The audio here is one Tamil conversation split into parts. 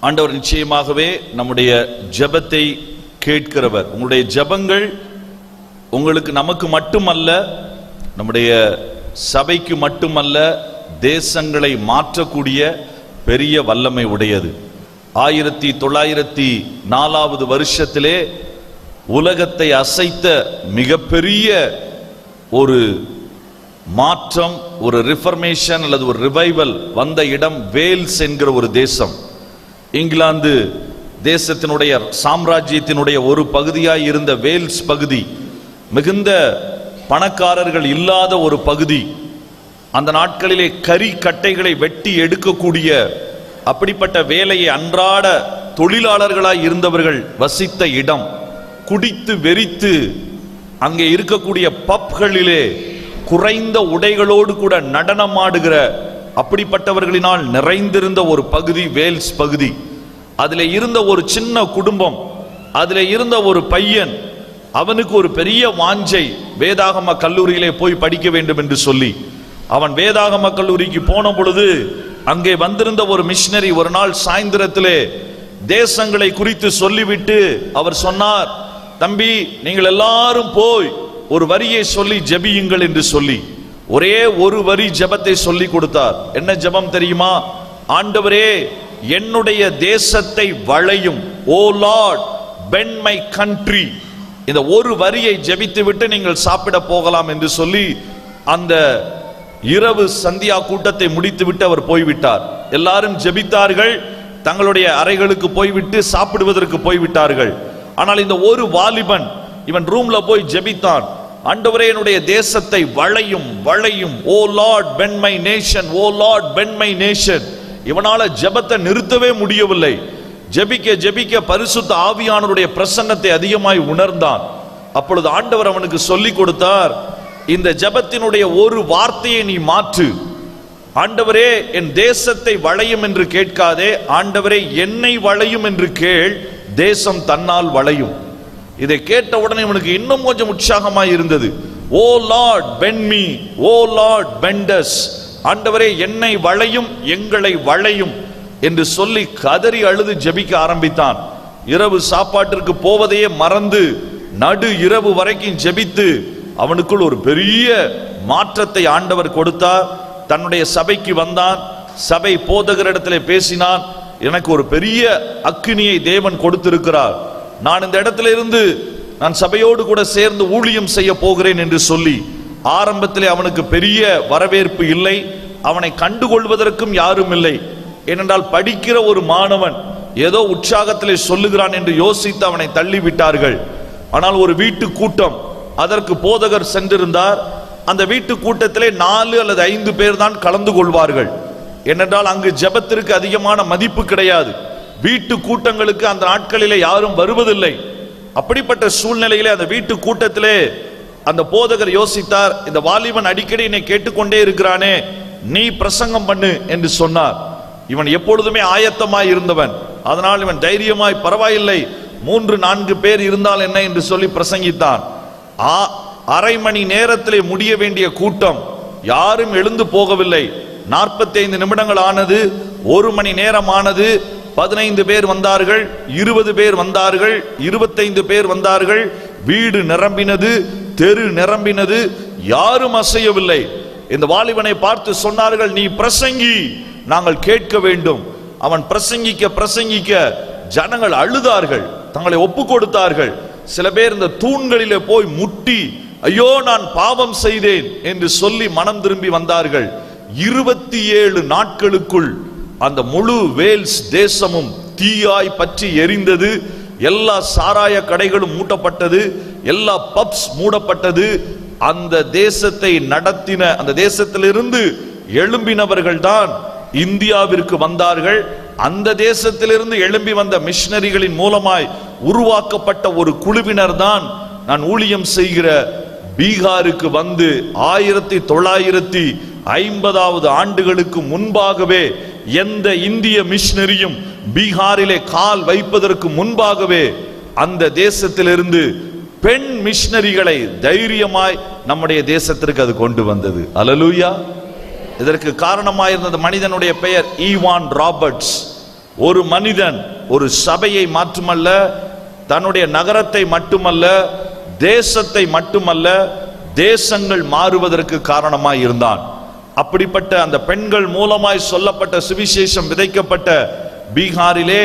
ஆண்டவர் நிச்சயமாகவே நம்முடைய ஜெபத்தை கேட்கிறவர். உங்களுடைய ஜெபங்கள் உங்களுக்கு நமக்கு மட்டுமல்ல, நம்முடைய சபைக்கு மட்டுமல்ல, தேசங்களை மாற்றக்கூடிய பெரிய வல்லமை உடையது. 1904 வருஷத்திலே உலகத்தை அசைத்த மிகப்பெரிய ஒரு மாற்றம், ஒரு ரிஃபர்மேஷன் அல்லது ஒரு ரிவைவல் வந்த இடம் வேல்ஸ் என்கிற ஒரு தேசம். இங்கிலாந்து தேசத்தினுடைய சாம்ராஜ்யத்தினுடைய ஒரு பகுதியாய் இருந்த வேல்ஸ் பகுதி மிகுந்த பணக்காரர்கள் இல்லாத ஒரு பகுதி. அந்த நாட்களிலே கரி கட்டைகளை வெட்டி எடுக்கக்கூடிய அப்படிப்பட்ட வேலையை அன்றாட தொழிலாளர்களாய் இருந்தவர்கள் வசித்த இடம். குடித்து வெறித்து அங்கே இருக்கக்கூடிய பப்களிலே குறைந்த உடைகளோடு கூட நடனமாடுகிற அப்படிப்பட்டவர்களினால் நிறைந்திருந்த ஒரு பகுதி வேல்ஸ் பகுதி. அதில் இருந்த ஒரு சின்ன குடும்பம், அதில் இருந்த ஒரு பையன், அவனுக்கு ஒரு பெரிய வாஞ்சை, வேதாகம கல்லூரியிலே போய் படிக்க வேண்டும் என்று சொல்லி அவன் வேதாகம கல்லூரிக்கு போன பொழுது அங்கே வந்திருந்த ஒரு மிஷனரி ஒரு நாள் சாயந்திரத்திலே தேசங்களை குறித்து சொல்லிவிட்டு அவர் சொன்னார், தம்பி நீங்கள் எல்லாரும் போய் ஒரு வரியை சொல்லி ஜெபியுங்கள் என்று சொல்லி ஒரே ஒரு வரி ஜெபத்தை சொல்லி கொடுத்தார். என்ன ஜெபம் தெரியுமா? ஆண்டவரே என்னுடைய தேசத்தை வளையும், O Lord bend my country. இந்த ஒரு வரியை ஜெபித்து விட்டு நீங்கள் சாப்பிட போகலாம் என்று சொல்லி அந்த இரவு சந்தியா கூட்டத்தை முடித்து விட்டு அவர் போய்விட்டார். எல்லாரும் ஜெபித்தார்கள், தங்களுடைய அறைகளுக்கு போய்விட்டு சாப்பிடுவதற்கு போய்விட்டார்கள். ஆனால் இந்த ஒரு வாலிபன் இவன் ரூம்ல போய் ஜெபித்தான். ஆண்டவரே என்னுடைய தேசத்தை வளையும் வளையும், O Lord bend my nation, O Lord bend my nation. இவனால ஜெபத்தை நிறுத்தவே முடியவில்லை. ஜெபிக்க ஜெபிக்க பரிசுத்த ஆவியானவருடைய பிரசன்னத்தை அதிகமாய் உணர்ந்தான். அப்பொழுது ஆண்டவர் அவனுக்கு சொல்லி கொடுத்தார், இந்த ஜெபத்தினுடைய ஒரு வார்த்தையை நீ மாற்று. ஆண்டவரே என் தேசத்தை வளையும் என்று கேட்காதே, ஆண்டவரே என்னை வளையும் என்று கேள், தேசம் தன்னால் வளையும். இதை கேட்ட உடனே இவனுக்கு இன்னும் கொஞ்சம் உற்சாகமாய் இருந்தது. ஓ லார்ட் பெண்ட் மீ, ஓ லார்ட் பெண்ட் அஸ். ஆண்டவரே என்னை வளையும், எங்களை வளையும் என்று சொல்லி கதறி அழுது ஜெபிக்க ஆரம்பித்தான். இரவு சாப்பாட்டிற்கு போவதையே மறந்து நடு இரவு வரைக்கும் ஜெபித்து அவனுக்குள் ஒரு பெரிய மாற்றத்தை ஆண்டவர் கொடுத்தார். தன்னுடைய சபைக்கு வந்தான், சபை போதகரிடத்திலே பேசினான். எனக்கு ஒரு பெரிய அக்கினியை தேவன் கொடுத்திருக்கிறார், நான் இந்த இடத்துல இருந்து நான் சபையோடு கூட சேர்ந்து ஊழியம் செய்ய போகிறேன் என்று சொல்லி ஆரம்பத்திலே அவனுக்கு பெரிய வரவேற்பு இல்லை, அவனை கண்டுகொள்வதற்கும் யாரும் இல்லை. ஏனென்றால் படிக்கிற ஒரு மாணவன் ஏதோ உற்சாகத்திலே சொல்லுகிறான் என்று யோசித்து அவனை தள்ளிவிட்டார்கள். ஆனால் ஒரு வீட்டு கூட்டம், அதற்கு போதகர் சென்றிருந்தார். அந்த வீட்டு கூட்டத்திலே 4 அல்லது 5 பேர் தான் கலந்து கொள்வார்கள். ஏனென்றால் அங்கு ஜெபத்திற்கு அதிகமான மதிப்பு கிடையாது. வீட்டு கூட்டங்களுக்கு அந்த நாட்களிலே யாரும் வருவதில்லை. அப்படிப்பட்ட சூழ்நிலையிலே அந்த வீட்டு கூட்டத்திலே அந்த போதகர் யோசித்தார், இந்த வாலிபன் அடிக்கடி என்னை கேட்டுக்கொண்டே இருக்கிறானே, நீ பிரசங்கம் பண்ணு என்று சொன்னார். இவன் எப்பொழுதுமே ஆயத்தமாய் இருந்தவன். அதனால் இவன் தைரியமாய் பரவாயில்லை 3-4 பேர் இருந்தால் என்ன என்று சொல்லி பிரசங்கித்தான். அரை மணி நேரத்திலே முடிய வேண்டிய கூட்டம், யாரும் எழுந்து போகவில்லை. 45 நிமிடங்கள் ஆனது, 1 மணி நேரம் ஆனது. 15 பேர் வந்தார்கள், 20 பேர் வந்தார்கள், 25 பேர் வந்தார்கள். வீடு நிரம்பினது, தெரு நிரம்பினது, யாரும் அசையவில்லை. இந்த வாலிபனை பார்த்து சொன்னார்கள், நீ பிரசங்கி, நாங்கள் கேட்க வேண்டும். அவன் பிரசங்கிக்க பிரசங்கிக்க ஜனங்கள் அழுதார்கள், தங்களை ஒப்பு கொடுத்தார்கள். சில பேர் இந்த தூண்களிலே போய் முட்டி, ஐயோ நான் பாவம் செய்தேன் என்று சொல்லி மனம் திரும்பி வந்தார்கள். 27 நாட்களுக்குள் அந்த முழு வேல்ஸ் தேசமும் தீயாய் பற்றி எரிந்தது. எல்லா சாராய கடைகளும் மூடப்பட்டது, எல்லா பப்ஸ் மூடப்பட்டது. அந்த தேசத்தை நடத்தின, அந்த தேசத்திலிருந்து எழும்பினவர்கள் தான் இந்தியாவிற்கு வந்தார்கள். அந்த தேசத்திலிருந்து எழும்பி வந்த மிஷனரிகளின் மூலமாய் உருவாக்கப்பட்ட ஒரு குழுவினர் தான் நான் ஊழியம் செய்கிற பீகாருக்கு வந்து 1950 ஆண்டுகளுக்கு முன்பாகவே எந்த இந்திய மிஷனரியும் பீகாரிலே கால் வைப்பதற்கு முன்பாகவே அந்த தேசத்திலிருந்து பெண் மிஷனரிகளை தைரியமாய் நம்முடைய தேசத்திற்கு அது கொண்டு வந்தது. அல்லேலூயா. இதற்கு காரணமாயிருந்த மனிதனுடைய பெயர் ஈவான் ராபர்ட்ஸ். ஒரு மனிதன் ஒரு சபையை மட்டுமல்ல, தன்னுடைய நகரத்தை மட்டுமல்ல, தேசத்தை மட்டுமல்ல, தேசங்கள் மாறுவதற்கு காரணமாய் இருந்தான். அப்படிப்பட்ட அந்த பெண்கள் மூலமாய் சொல்லப்பட்ட சுவிசேஷம் விதைக்கப்பட்ட பீகாரிலே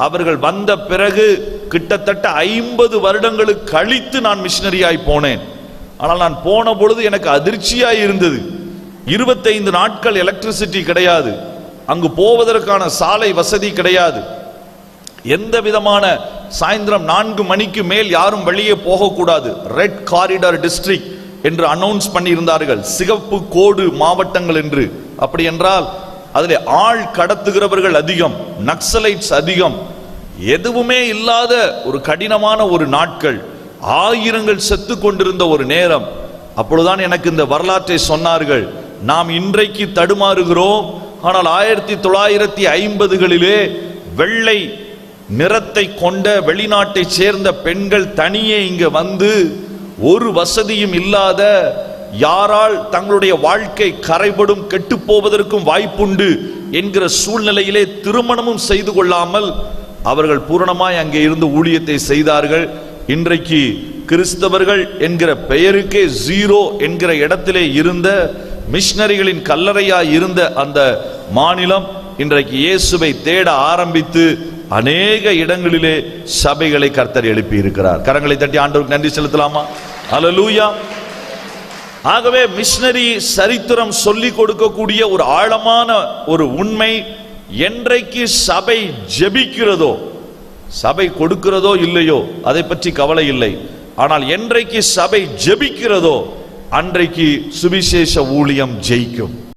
அவர்கள் வந்த பிறகு கிட்டத்தட்ட 50 வருடங்களுக்கு கழித்து நான் மிஷனரியாய் போனேன். ஆனால் நான் போன பொழுது எனக்கு அதிர்ச்சியாய் இருந்தது. 25 நாட்கள் எலக்ட்ரிசிட்டி கிடையாது, அங்கு போவதற்கான சாலை வசதி கிடையாது, எந்த விதமான சாயந்தரம் 4 மணிக்கு மேல் யாரும் வெளியே போகக்கூடாது, ரெட் காரிடார் டிஸ்ட்ரிக்ட் என்று அனௌன்ஸ் பண்ணியிருந்தார்கள், சிகப்பு கோடு மாவட்டங்கள் என்று. அப்படி என்றால் அதிலே ஆள் கடத்துகிறவர்கள் அதிகம், நக்சலைட்ஸ் அதிகம், எதுவுமே இல்லாத ஒரு கடினமான ஒரு நாட்கள், ஆயிரங்கள் செத்து கொண்டிருந்த ஒரு நேரம். அப்பொழுதுதான் எனக்கு இந்த வரலாற்றை சொன்னார்கள். நாம் இன்றைக்கு தடுமாறுகிறோம், ஆனால் 1950களிலே வெள்ளை நிறத்தை கொண்ட வெளிநாட்டை சேர்ந்த பெண்கள் தனியே இங்க வந்து ஒரு வசதியும் இல்லாத, யாரால் தங்களுடைய வாழ்க்கை கரைபடும் கெட்டு போவதற்கும் வாய்ப்புண்டு என்கிற சூழ்நிலையிலே திருமணமும் செய்து கொள்ளாமல் அவர்கள் பூரணமாய் அங்கே இருந்து ஊழியத்தை செய்தார்கள். இன்றைக்கு கிறிஸ்தவர்கள் என்கிற பெயருக்கே ஜீரோ என்கிற இடத்திலே இருந்த மிஷனரிகளின் கல்லறையாய் இருந்த அந்த மாநிலம் இன்றைக்கு இயேசுவை தேட ஆரம்பித்து அநேக இடங்களிலே சபைகளை கர்த்தர் எழுப்பி இருக்கிறார். கரங்களை தட்டி ஆண்டவருக்கு நன்றி செலுத்தலாமா? அல்லேலூயா. ஆகவே மிஷனரி சரித்திரம் சொல்லிக் கொடுக்கக்கூடிய ஒரு ஆழமான ஒரு உண்மை, என்றைக்கு சபை ஜெபிக்கிறதோ, சபை கொடுக்கிறதோ இல்லையோ அதை பற்றி கவலை இல்லை, ஆனால் என்றைக்கு சபை ஜெபிக்கிறதோ அன்றைக்கு சுவிசேஷ ஊழியம் ஜெயிக்கும்.